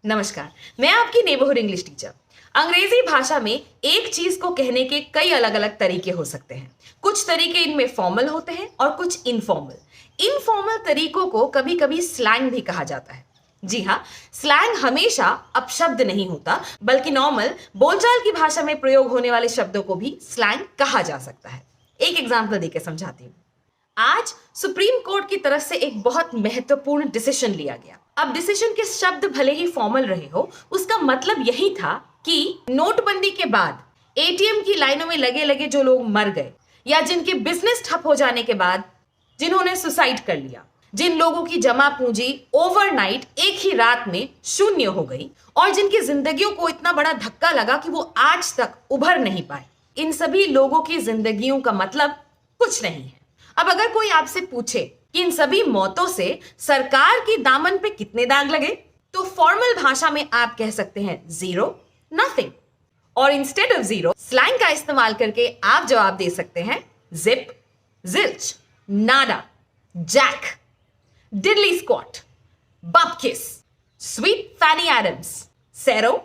नमस्कार, मैं आपकी नेबरहुड इंग्लिश टीचर। अंग्रेजी भाषा में एक चीज को कहने के कई अलग अलग तरीके हो सकते हैं। कुछ तरीके इनमें फॉर्मल होते हैं और कुछ इनफॉर्मल। इनफॉर्मल तरीकों को कभी कभी स्लैंग भी कहा जाता है। जी हाँ, स्लैंग हमेशा अपशब्द नहीं होता, बल्कि नॉर्मल बोलचाल की भाषा में प्रयोग होने वाले शब्दों को भी स्लैंग कहा जा सकता है। एक एग्जाम्पल देकर समझाती हूँ। आज सुप्रीम कोर्ट की तरफ से एक बहुत महत्वपूर्ण डिसीजन लिया गया। अब डिसीजन के शब्द भले ही फॉर्मल रहे हो, उसका मतलब यही था कि नोटबंदी के बाद एटीएम की लाइनों में लगे लगे जो लोग मर गए, या जिनके बिजनेस ठप हो जाने के बाद जिन्होंने सुसाइड कर लिया, जिन लोगों की जमा पूंजी ओवरनाइट एक ही रात में शून्य हो गई, और जिनकी जिंदगियों को इतना बड़ा धक्का लगा कि वो आज तक उभर नहीं पाए, इन सभी लोगों की जिंदगियों का मतलब कुछ नहीं है। अब अगर कोई आपसे पूछे कि इन सभी मौतों से सरकार की दामन पे कितने दाग लगे, तो फॉर्मल भाषा में आप कह सकते हैं जीरो, नथिंग। और इंस्टेड ऑफ जीरो स्लैंग का इस्तेमाल करके आप जवाब दे सकते हैं zip, zilch, nada, jack, diddly squat, bupkis, sweet Fanny Adams, zero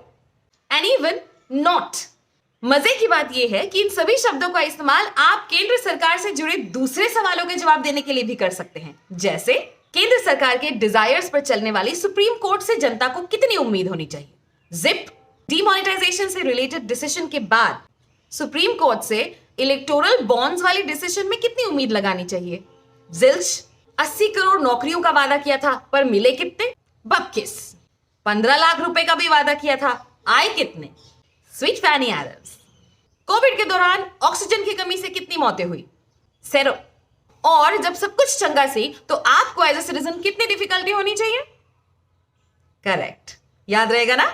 and even not. मजे की बात यह है कि इन सभी शब्दों का इस्तेमाल आप केंद्र सरकार से जुड़े दूसरे सवालों के जवाब देने के लिए भी कर सकते हैं। जैसे केंद्र सरकार के डिजायर्स पर चलने वाली सुप्रीम कोर्ट से जनता को कितनी उम्मीद होनी चाहिए। जिप, डीमोनेटाइजेशन से रिलेटेड डिसीजन के बाद सुप्रीम कोर्ट से इलेक्टोरल बॉन्ड्स वाली डिसीजन में कितनी उम्मीद लगानी चाहिए। जिल्च, 80 करोड़ नौकरियों का वादा किया था पर मिले कितने। बपकिस, 15 लाख रुपए का भी वादा किया था, आए कितने। स्वीट फैनी एडम्स, कोविड के दौरान ऑक्सीजन की कमी से कितनी मौतें हुई। सेरो, और जब सब कुछ चंगा सी तो आपको एज ए सिटीजन कितनी डिफिकल्टी होनी चाहिए। करेक्ट, याद रहेगा ना।